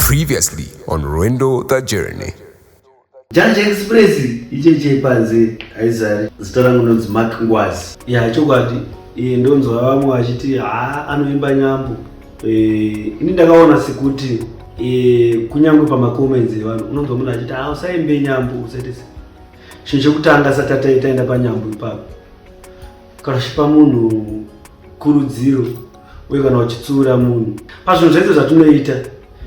Previously on Rwendo the Journey. Judge Express icheche panze aizari zita rangu nonzi Mark Ngwazi. Chokwadi ndonzwa vamwe vachiti anoimba nyambo. Ini ndakaona sekuti kunyangwe pamacomments evanhu unonzwa munhu achiti usaimbe nyambo usatise. Chinhu chekutanga asati taenda panyambo ipapo. Kana chipa munhu kurudziro uye kana uchitsura munhu. Pazvinhu zvese zvatinoita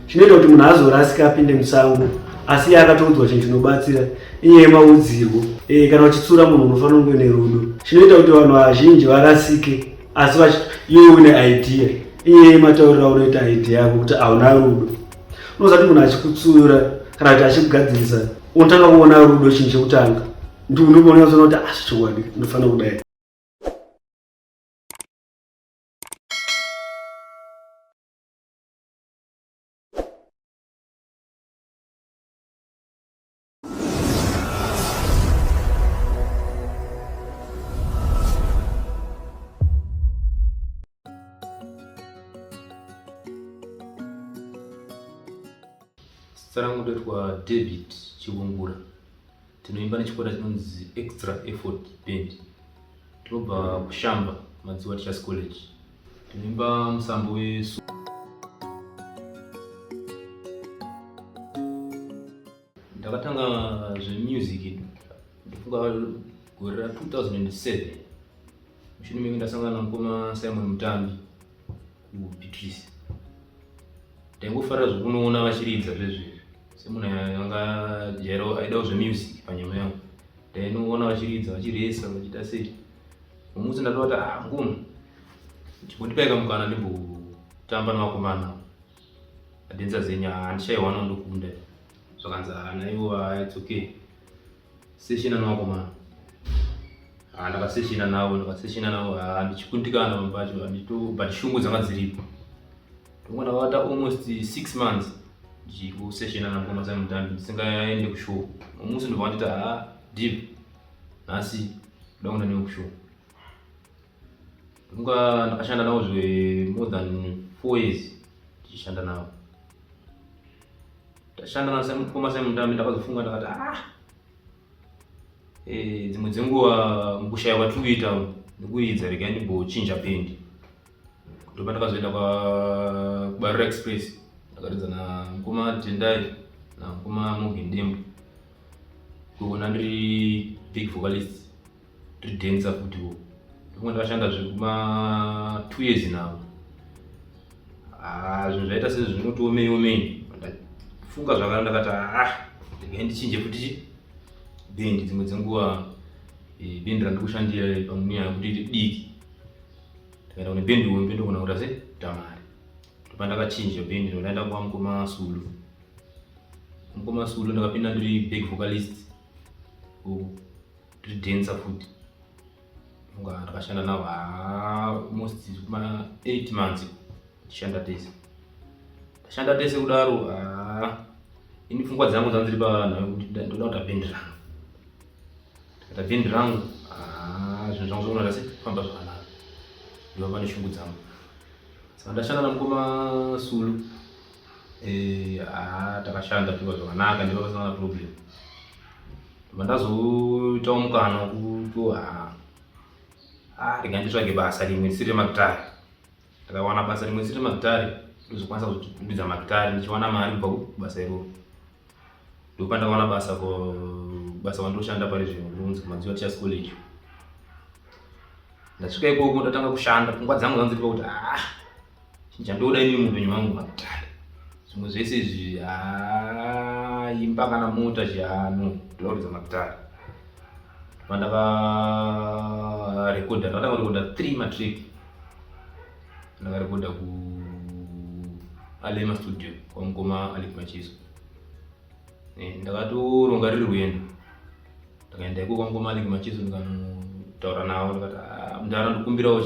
chinoita kuti munhu azorasika apinde musango. Asi akatoudzwa chinhu chinobatsira inyaya yemaudzirwo. Kana uchitsura munhu unofanira kunge nerudo. Chinoita kuti vanhu vazhinji varasike asi iwe une idea. Inyaya yematauriro aunoita idea yako kuti hauna rudo. Unozati munhu achikutsura kana kuti achikugadzirisa unotanga kuona rudo chinhu chekutanga. Ndi unoona kuti chokwadi unofanira kudai. Sarangu ndoitwa David Chivungura. Tinoimba nechikora chinonzi Extra Effort Band. Tinobva kushamba Madziwa Teachers College. Tinoimba musambo ndakatanga zvemusic ndifunga gore ra 2007. Mushini mimi ndasangana mukoma Simon Mutambi kuBeatrice. Ndangofara zvokunoona vachiridza zvezvi. Semunhu anga jero aidawo zvemusic panyama yangu. Ndainoona vachiridza vachiresa vachita sei. Musi ndatoti ngumu. Chipondipaika mukana ndimbotamba navakomana. Adenza zenya handishaiwana ndokunda. Zvakanzi naiwo it's okay. Seshina navakomana. Ndakaseshina navo handichikundikana mabacho but shungu dzanga dziripo. Ndakavata almost 6 months ndichikuseshina navakoma Simon Mutambi ndisingaende kushow. Musi ndobva nditi deep nhasi ndoda kuenda newe kushow. Ndakashanda navo more than 4 years ndichishanda navo. Ndashanda navakoma Simon Mutambi ndakazofunga ndakati dzimwe dzenguva mukushaya kwatikuita ndikuidza rega ndimbochinja bendi. Ndopa ndakazoenda kuBarura Express ndakaridza namukoma Tendai namukoma Mugendembo. Kuona ndiri big vocalist ndiri dancer futi. Ndomwe ndakashanda zvekuma 2 years navo. Zvinhu zvaita sezvinotiomei ndafunga zvakare ndakati ndingai ndichinje futi bendi dzimwe dzenguva bendi randikushandira pamunyaya yekuti diki. Ndikaenda kune bendi hombe ndokona kuita setamari. Ndopa ndakachinja bendi ndoenda kuMukoma Sulu. Mukoma Sulu ndakapinda ndiri big vocalist ndiri dancer futi. Ndakashanda navo almost 8 months ndichishanda tese. Ndashanda tese kudaro ini pfungwa dzangu dzanziri panhau kuti ndoda kuita bendi rangu. Ndikaita bendi rangu zvinhu zvangu zvokunoita sekufamba zvakanaka. Ndova pane shungu dzangu. Saka ndashanda namukoma Sulu. Takashanda tuva zvakanaka ndiva pasina na problem. Ndobva ndazoitawo mukana wekuti rega nditsvage basa rimwe risiri remagitari. Ndakawana basa rimwe risiri remagitari ndozokwanisa kuzvidza magitari ndichiwana mari kubva kubasa iroro. Ndopa ndakawana basa wandoshanda pari zvino rinonzi Madziwa Teachers College. Ndasvika ikoko ndatanga kushanda pfungwa dzangu dzanziri pakuti chinjandoda ini muupenyu hwangu magitari. Zvimwe zvese izvi imba kana mota ndoda kuridza magitari. Ndakatanga kurekodha 3 matrack. Ndakarekodha kuAlema studio kwamukoma Alec Machiso. Ndakatoronga riri Rwendo. Ndakaenda ikoko kwamukoma Alec Machiso ndikanotaura navo ndikati mundara ndikumbirawo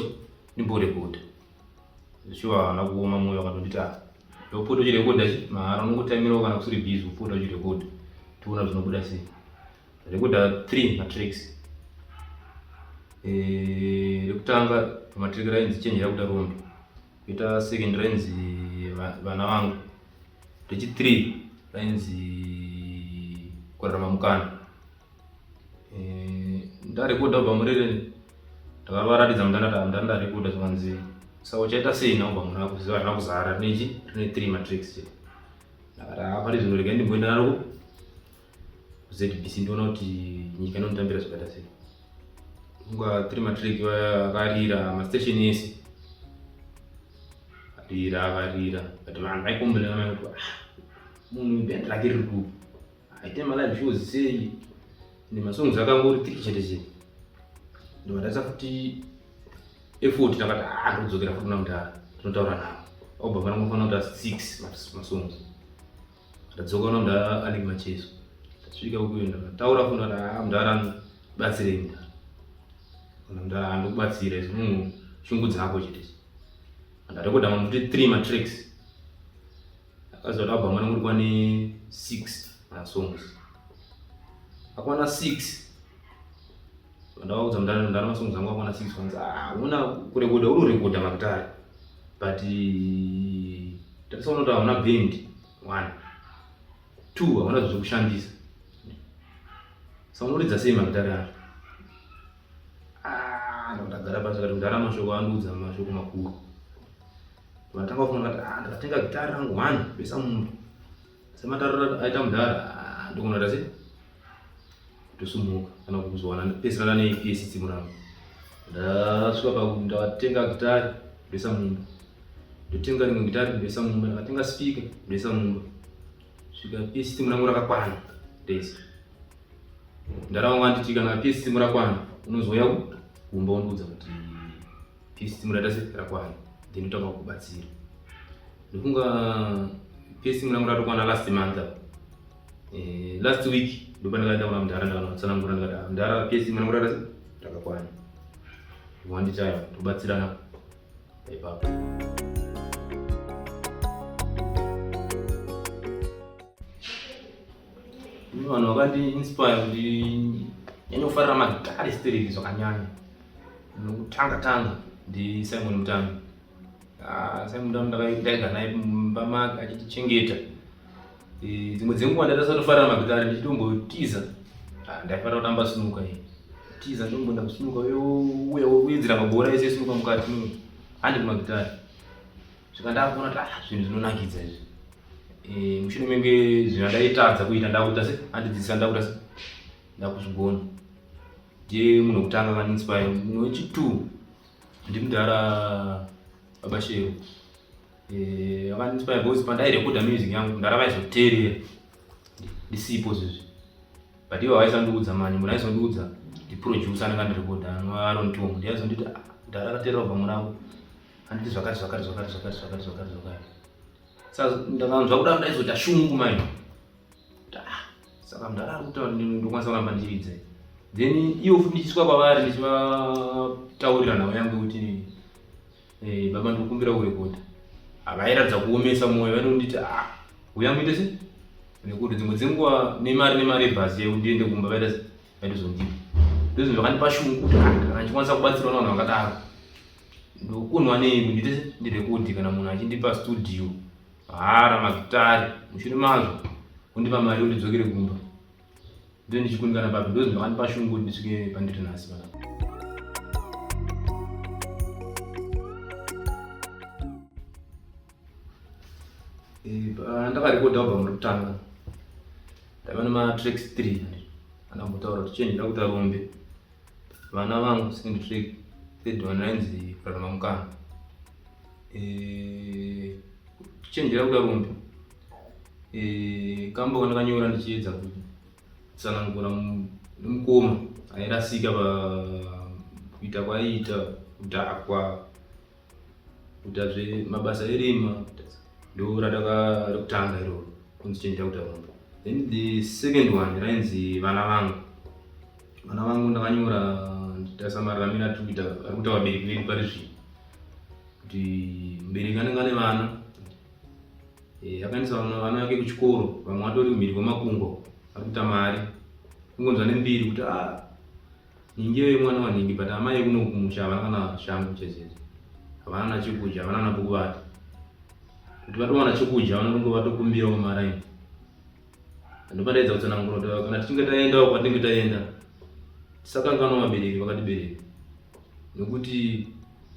ndimborekodha. Shuwa havana kuoma mwoyo vakandonditi ndopota uchirekodha mahara unongotaimirawo kana kusiri busy upota uchirekodha tiona zvinobuda sei. Ndarekodha 3 matracks. Rekutanga pamatrack rainzi chenjera kuda Rombo. Kuita second rainzi vana vangu. Rechi3 rainzi kurarama mukana. Ndarekodha ubva murereni ndakavaratidza mundanda rekodha zvanzi saka uchaita sei naubva muna kuziva rina kuzara rine 3 matrix ndakati apari zvino regai ndimboenda naro ZBC ndiona kuti nyika inonditambira zvakaita sei. Kunga 3 matrix akarira mastation ese akarira but vanhu vaikombelana mai kuti munhu band rake riri kupi aite malive shows sei nemasongs akangori 3 chete ndovadasa futi effort takati ndodzokera futi kuna mudhara tinotaura navo obva pana kufanira kuita 6 masongs ndadzoka kuna mudhara aliki macheso tasvika ukuenda taura futi kuti mudhara batsirei mudhara kana mudhara andokubatsira izvi shungu dzako chete ndarekodha mamuti 3 matrix akazoda abva mwana muri kwane 6 masongs akwana 6 ndavaudza mudhara masongs angu akwana 6 kwanza una kurekodha unorekodha makutari but tatisaona kuti hauna band 1 2 hauna zvekushandisa saka unoridza sei makutari acho ndakagara pasi kati mudhara mashoko andiudza mashoko makuru vatanga kufunga kuti ndakatenga gitari rangu 1 besa munhu sematarira aita mudhara ndikunoda sei kutosumuka kana kuzowana pesirana nePSC murangu ndasvika pakuti ndakatenga gitari besa munhu ndotenga rimwe gitari besa munhu ndakatenga speaker besa munhu svika PSC murangu rakakwana ndese ndaraunga nditi kana PSC murakwana unozouya kumba undiudza kuti PSC murata sei rakwana ndinotaka kubatsira ndofunga PSC murangu ratokwana last month last week ndopa ndakaenda kuna mudhara ndakanotsanangura ndikati mudhara PSC murangu rata sei rakakwana wanditayo tobatsirana ipapo. Vanhu vakandi-inspire kuti nyanyofarira magitari stereki zvakanyanya nokutanga ndi Simon Mutambi. Simon Mutambi ndaiga naye mumba make achitichengeta. Dzimwe dzenguva ndatasatofarira magitari ndichitombotiza ndaifarira kutamba sinuka tiza ndombonda kusinuka uya uyedzera mabhora ese sinuka mukati handi kumagitari zvikandakuona kuti zvinhu zvinonakidza izvi mushure menge zvinhu ndaitadza kuita ndakuita se handidzidzisa ndakuita se ndakuzvigona ndiye munhu wekutanga kaninspire. Munhu wechitu ndimudhara baba Shero akaninspire because pandairekodha music yangu mudhara vaizoteerera ndisipo zvizvi but ivo vaisandiudza mani munhu aizondiudza ndiproducer anenge andirekodha anova Aron Tom ndiye aizonditi mudhara akateerera kubva murangu handiti zvakati saka ndakanzwa kudaro ndaizoti shungu mai saka mudhara ari kutaura ndokwanisa kuramba ndiridza then ivo futi ndichisvika kwavari ndichivataurira nhau yangu kuti baba ndikukumbira kurekodha avairatidza kuomesa mwoyo vanonditi uyanguite se nekuti dzimwe dzenguva nemari ebhasi ndiende kumba vaitozondipa ndozvinhu zvakandipa shungu kuti ndikwanisa kubatsira vanhu vakadaro ndokunwa nemi ndite se ndirekodhi kana munhu achindipa studio hara magitari mushure mazvo undipa mari kuti ndidzokere kumba ndo ndichikundikana papi ndozvinhu zvakandipa shungu kuti ndisvike pandiri nhasi panapa. Ndakarekodha kubva muri kutanga ndaiva nematracks 3 andambotaura kuti chenjera kuita Rombe vana vangu second track third one rainzi kurarama mukana chenjera kuita Rombe kambo kandakanyora ndichiedza kutsanangura nemukoma airasika kuita kwaiita kudhakwa kuita zvemabasa erima ndo radakutanga iroro kunzi chenjera kuita Rombe. Then the second one rainzi vana vangu ndakanyora nditasamarira mina tuita ari kuita vabereki vedu pari zvino kuti mubereki anenge ane vana akaendesa vana vake kuchikoro vamwe vatori kumhiri kwemakungo ari kuita mari kungonzwa nembiri kuti ningewe mwana waningi but amai kuno kumusha havana kana shangu chezezi havana nachekudya havana nabhuku vati kuti vatowana chokudya vanonge vatokumbira kumaraini. Ndopandaidza kutsanangura kuti kana tichinge taenda kwatinenge taenda tisakanganwa vabereki vakatibereka, nekuti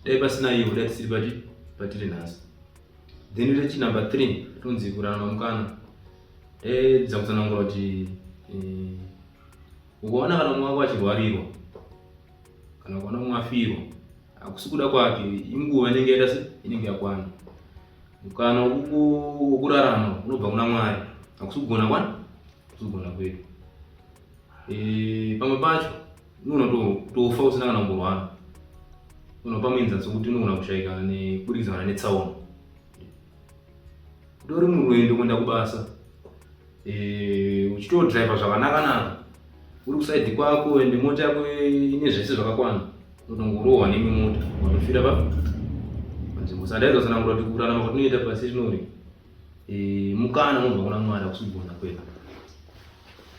dai pasina ivo dai tisiri patiri nhasi. Then rechi number 3 tonzi kurarama mukana. Ndaidza kutsanangura kuti ukaona kana mumwe wako achirwarirwa kana ukaona mumwe afirwa, hakusi kuda kwake, inguva inenge yaita inenge yakwana. Kana ukurarama unobva kuna Mwari, hakusi kugona kwedu. Pamwe pacho unoona tofa usina kana kumborwara, unoona pamwenza sokuti unoona kushaika kubudikidza netsaona. Utori murwendo kuenda kubasa, uchitodriva zvakanaka, uri kusaidhi kwako ende mota yako ine zvese zvakakwana, unotongorohwa nemwe mota watofira panzvimbo. Sandaidza kutsanangura kuti kurarama kwatinoita pasi zvinori mukana unobva kuna Mwari, hakusi kugona kwedu.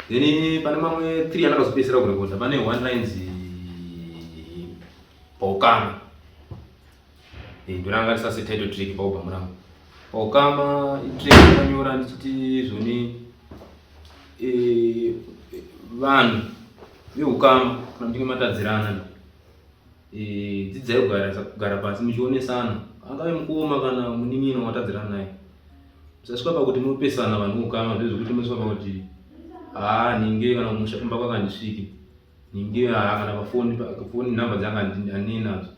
Then pane mamwe 3 andakazopedzisira kurekodha. Pane one lines paukama, ndoranga risase title track paubhamu rangu. Paukama itrack yakanyora ndichiti zvoni vanhu veukama kana muchinge matadzirana, dzidzai kugara pasi muchionesana, angave mukoma kana munin'ino watadzirana naye. Musasvika pakuti munopesana vanhu veukama ndezvekuti musvika pakuti ninge kana mushakumba kwakandisviki, ninge kana pafoni nhamba dzanga handine nadzo.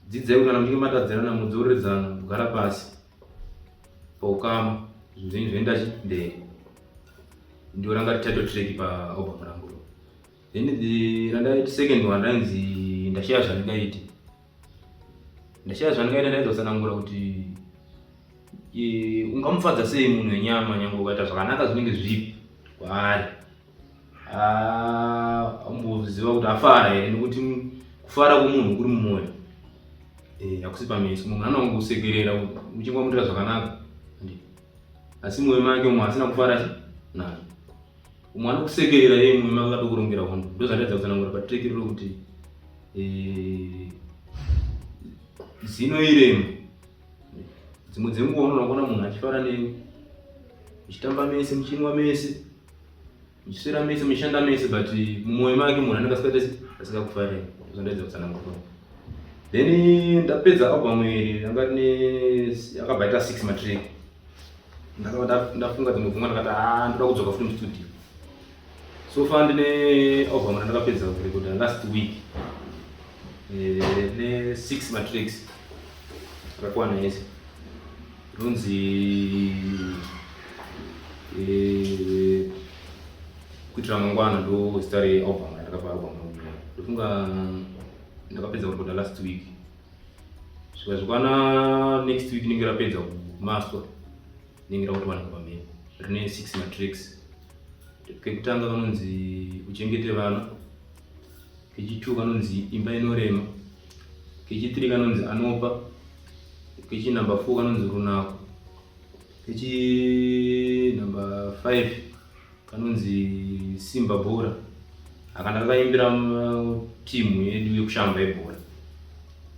Dzidzai kuti kana muchinge matadzirana mudzoredzana kugara pasi paukama, zvinhu zvoenda mberi. Ndio ranga title track pa album rangu. Then the second one ranzi ndashaya zvandingaita. Ndaidza kutsanangura kuti ungamufadza sei munhu wenyama nyange ukaita zvakanaka zvinenge zvipi kwaari. Amboziva kuti afara here, nekuti kufara kwomunhu kuri mumwoyo, hakusi pameso. Munhu anongosekerera muchinge muita zvakanaka, asi mwoyo make umwe asina kufara naye. Umwe anokusekerera yeye mwoyo make akatokurongera hondo. Ndo zvandaidza kutsanangura patrack riro kuti zino irema. Dzimwe dzenguva unoona kuona munhu achifara newe, muchitamba mese, muchinwa mese, muchiswera mese, muchishanda mese, but mumwoyo make munhu anenge asikakufarira. Zvandaidza kutsanangura. Then ndapedza album iri yanga yakabaita 6 matrack. Ndafunga dzimwe pfungwa ndakati ndoda kudzoka futi mustudio. So far ndine album randakapedza kurekodha last week, ne 6 matracks akakwana yese. Runzi kuitira mangwana ndo zita realbum randakapa album rangu. Ndofunga ndakapedza kurekodha last week, zvikazvikwana next week ndinenge rapedza kumaster, ndinenge rakutowanika pamberi. Rine 6 matracks. Kekutanga kanonzi uchengete vana, kechi2 kanonzi imba inorema, kechi3 kanonzi anopa, kechi number 4 kanonzi runako, kechi number 5 kanonzi simba bhora. Aka ndakaimbira timu yedu yekushamba yebhora.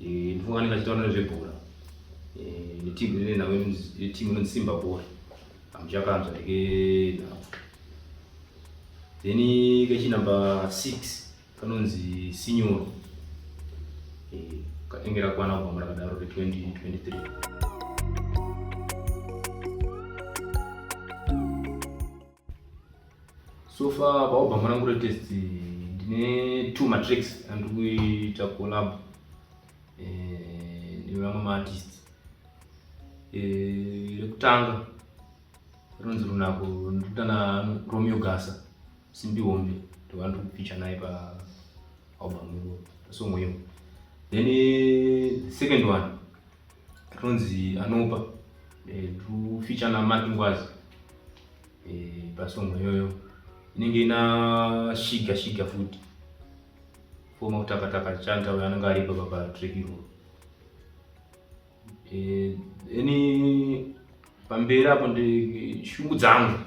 Ndifunga ndingachitaura nezvebhora. Netimu inonzi simba bhora. Amuchakanzwa ndike napo. Then kechi number 6 kanonzi sinyoro. Katengera kwana album rakadaro 2023. So far album rangu retest ndine 2 matracks andikuita collab nevamwe maartist. Rekutanga ronzi runako ndikutana Romeo Gasa Simbi Hombe, ndovandu kupicture naye pa album song hiyo. Then the second one ronzi anopa, to feature na Mark Ngwazi pa song hiyo. Inenge ina shiga futi foma kutakataka chanta wananga aripa pa track hiyo. Pamberi apo ndi shungu dzangu,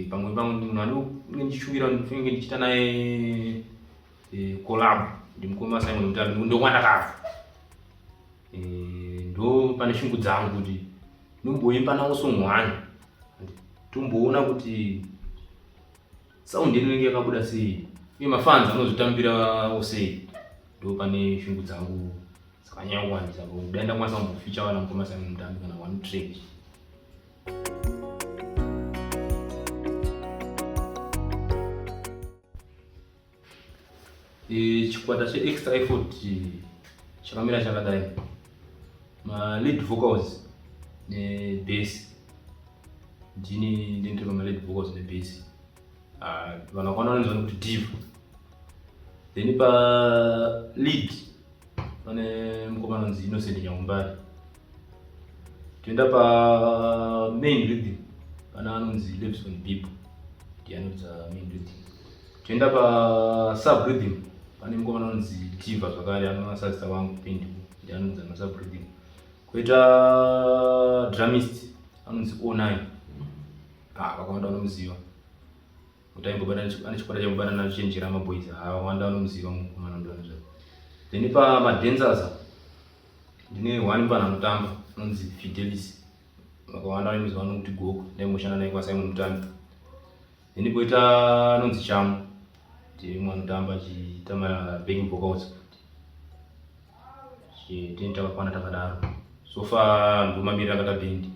pamwe munhu ndichishuvira ndinenge ndichita naye collab, ndimukoma Simon Mutandi, ndo mwandakafa. ndo pane shungu dzangu kuti nomboimba nawo songwani tomboona kuti sound inenge yakabuda sei uye mafans anozotambira sei. Ndo pane shungu dzangu dzakanyangwanisa kudai ndakwanisa kumboficha wana mukomasa mutambi kana one track. Chikwata che-extra effort chakamira chakadai, ma-lead vocals ne-bass. Ndini ndinotema ma-lead vocals ne-bass. Vanhu vakwana vanonzwa kuti diva. Then pa-lead pane mukomana unonzi Innocent Nyamumbari. Toenda pa-main rhythm pana anonzi Levison People, ndiye anodza main rhythm. Toenda pa-sub rhythm pane mukomana unonzi Diva zvakare anosazita wangu Pendi, ndiye anodza ma-sub rhythm. Koita drumist anonzi O9, vakawanda vanomuziva. Utaimbobata ane chikwata chekubata nacho chenjera maboys, vakawanda vanomuziva mukomana ndozvo. Then pama-dancers ndine one pana anotamba anonzi Fidelis, vakawanda vanomuziva nokuti Gogo, ndaimboshanda naye kwaSimon Mutambi. Then poita anonzi Chamu, ndiye mumwe anotamba achiita ma-backing vocals. Tini takakwana takadaro. So far ndomamirira kata bendi.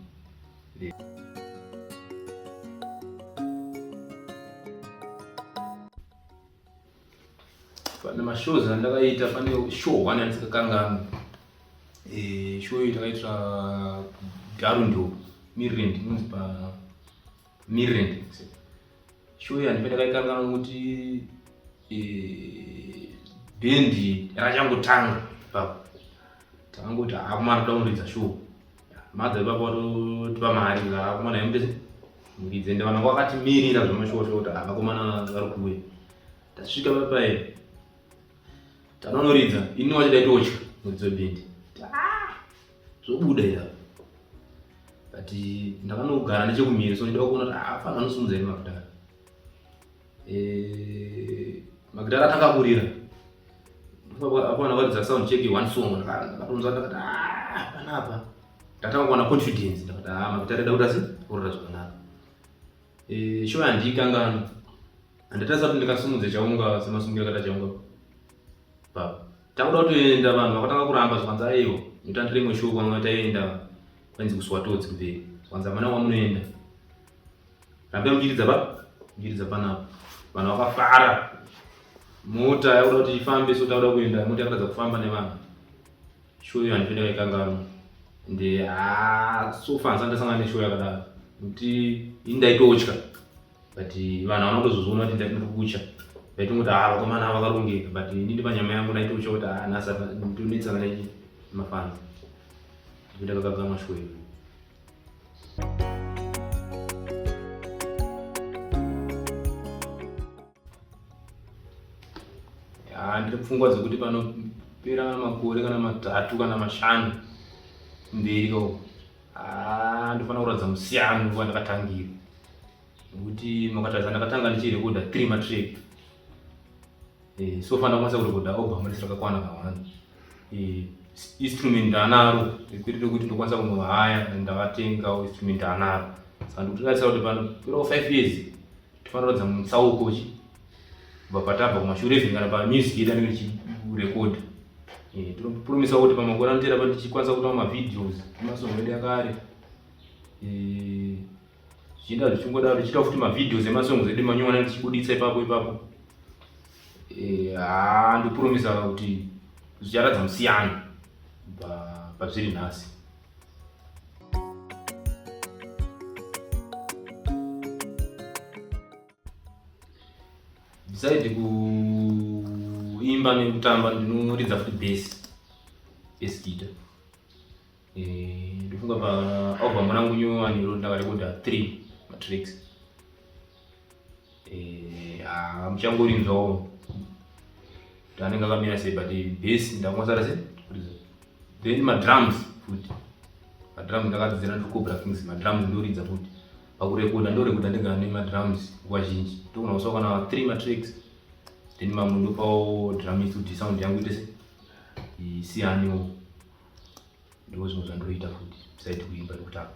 Pane mashows andakaita, pane show one andisakakangana. Show iyi takaita Rwendo Mirend, inonzi pa Mirend. Show iyi handipenda kaikangana nokuti bendi yakachangotanga ipapo. Takangoti akumana kudaunridza show. Madza ipapo watotipa mari akumana yembese muridze ndavana wakatimirira zvemashow kuti vakomana vari kuuya. Tasvika papai tanonoridza ini wacho daitotya mudzidzo bendi zvobuda ira, but ndakanogara nechekumhiri so ndida kuona kuti apana anosimudza iri magitara. Magitara atakaburira apana varidza sound check one song ndakatonzwa ndakati panapa ndatanga kuwana confidence ndakati magitara eda kuti asi kurira zvakanaka. Show handikangana, handitarisa kuti ndikasimudze chaunga semasungira kata chaunga papa. Takuda kutoenda vanhu vakatanga kuramba zvikwanza aiwa mutandire imwe show kwanga taenda kwanzi kuSwatodzi kumberi. Kwanza mana wamunoenda rambe muchiridza panapa. Vanhu vakafara, mota yakuda kuti ifambe so takuda kuenda, mota yakatadza kufamba nevanhu. Show iyo handipenda kaikangana ende so far ndasangana neshow yakadaro kuti indaitotya, but vanhu vanotozozviona kuti ndiri kutya. Ndaitongoti vakomana ava vakarongeka, but ndini panyama yangu ndaitotya kuti nhasi ndinetsangana nemafans. Ndipenda kakagama show iyo. Ndiri pfungwa dzekuti panopera makore kana 3 kana 5 mberi ko ndofanira kuratidza musiyano wandakatangira, nekuti makatarisa ndakatanga ndichirekodha 3 matrack. So far ndakwanisa kurekodha album rese rakakwana kawanda. Instrument ndanaro rekwirire kuti ndokwanisa kunohaya ndakatenga instrument ndanaro. Saka ndikutoratidza kuti panopera 5 years tofanira kuratidza mutsauko kubva patabva kumashure even kana pamusic yedu anenge tichirekodha. Tinopromisa kuti pamakore anotevera pa tichikwanisa kuita mavideos emasongo edu yakare. Zvichienda zvichingodaro tichiita futi mavideos emasongo edu manyowani tichibuditsa ipapo. Ndopromisa kuti zvicharatidza musiyano pazviri nhasi. Besides kuimba nekutamba ndinoridza futi bass guitar. Ndofunga pa-album rangu nyowani ndakarekodha 3 matracks. Muchangorinzwawo kuti anenge akamira sei, but bass ndakwanisa sei kuridza. Then madrums futi, madrums ndakadzidzira ndiCobra Kings, madrums ndoridza futi. Pakurekodha ndorekodha ndega nemadrums nguva zhinji. Ndogona kusawo kana 3 matracks, then mamwe ndopawo drumist kuti sound yangu ite sei isiyaniwo. ndiko zvimwe zvandoita futi besides kuimba nekutamba.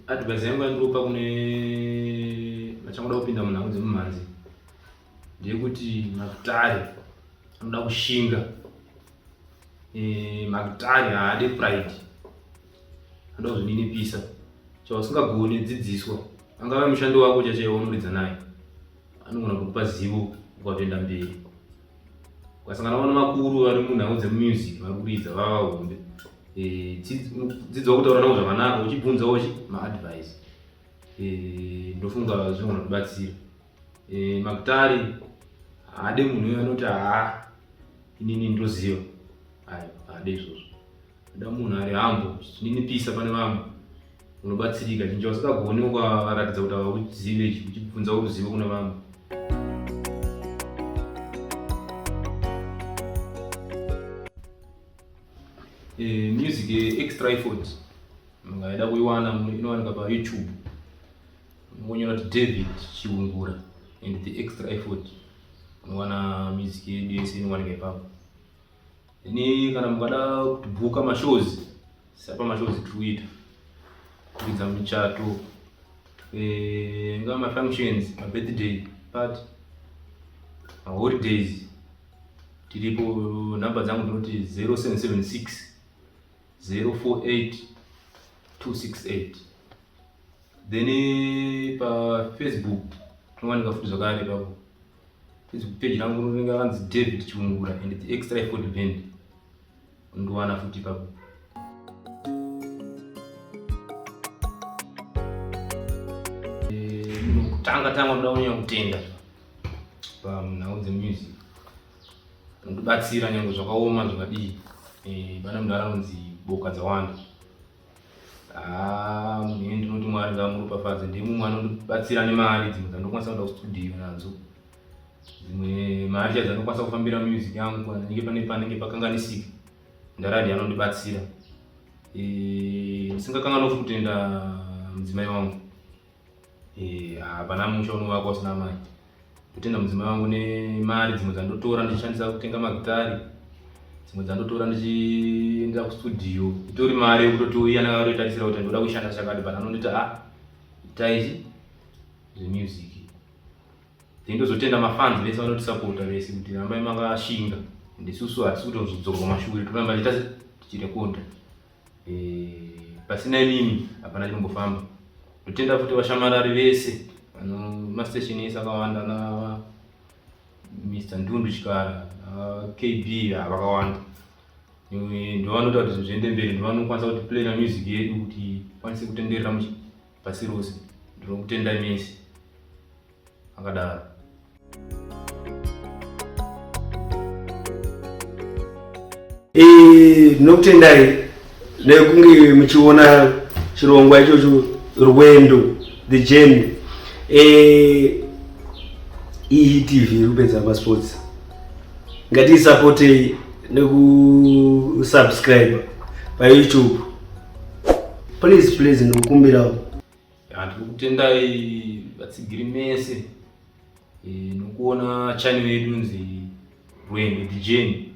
Advice yangu yandiropa kune vachangoda kupinda munhau dzemumhanzi ndeyekuti makutare anoda kushinga. Makutare haade pride, anoda kuzvininipisa. Chausingagoni dzidziswa, angava mushando wako chaiwo waunoridza naye, anogona kukupa zivo ukatoenda mberi. Ukasangana namakuru vari munhau dzemumusic vari kuridza vava hombe, dzidzawo kutaura navo zvakanaka uchibvunzawo maadvice. Ndofunga zvinogona kubatsira. Makutare haade munhu anoti inini ndoziva, haade izvozvo. Ada munhu ari hambo, chininipisa pane vamwe, unobatsirika. Chinhu chausingagoni ukaratidza kuti hauzive uchibvunzawo ruzivo kune vamwe. Music extra effort mungaida kuiwana inowanika paYouTube, unonyora kuti David Chivungura and the extra effort, unowana music yedu yese inowanika ipapo. Ini kana mukada kutibhuka mashows, sapa mashows tikuita kuridza michato, ngava mafunctions, mabirthday party, maholidays, tiripo. Namba dzangu ndinoti 0776 048 268. Then pa Facebook tinowanika futi zvakare ipapo. Facebook page rangu rinenge ranzi David Chivungura and the extra effort band, undiwana futi ipapo. Tanga mudaonya kutenda pamunhau dzemusic ndobatsira nyange zvakaoma zvakadii. Pana munhu anonzi boka dzawanda. Munhu ndinoti Mwari ngamuropafadze, ndiye mumwe anondibatsira nemari dzimwe dzandokwanisa kuenda kustudio nadzo, dzimwe mari chadzo dzandokwanisa kufambira music yangu panenge pakanganisika. Ndaradi anondibatsira. Ndisingakanganwa kutenda mudzimai wangu. Hapana musha unovakwa usina mai. Ndotenda mudzimai wangu nemari dzimwe dzandotora ndichishandisa kutenga magitari, dzimwe dzandotora ndichienda kustudio, itori mari yekutoti iye anenge akatoitarisira kuti ndoda kuishanda chakati, but anonditi itai zvemusic. Then ndozotenda mafans vese vanotisapota vese kuti rambai makashinga, ndisusu hatisi kutozodzoka kumashure, toramba tichirekodha. Pasina inini hapana chinombofamba. Ndotenda futi vashamarari vese mastation ese akawanda, na Mr. Ndundu Chikara, KB vakawanda. Ndovanota kuti zviende mberi, ndovanokwanisa kuti play na music yedu kuti kwanise kutenderera pasi rose. Ndinokutenda mese akadaro. Ndinokutendai nekunge muchiona chirongwa ichocho Rwendo the Journey. TV irikupedza masports, ngatisapotei nekusubscribe paYouTube, please ndikukumbirawo. Ndikutendai vatsigiri mese nokuona channel yedu inzi Rwendo the Journey.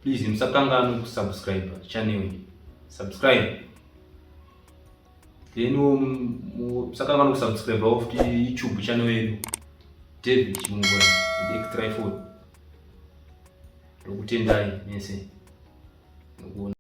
Please musakanganwe kusubscribe channel iyi, subscribe. Then musakanganwe kusubscribe futi YouTube channel yedu David Chivungura the extra effort. Ndokutendai mese nokuona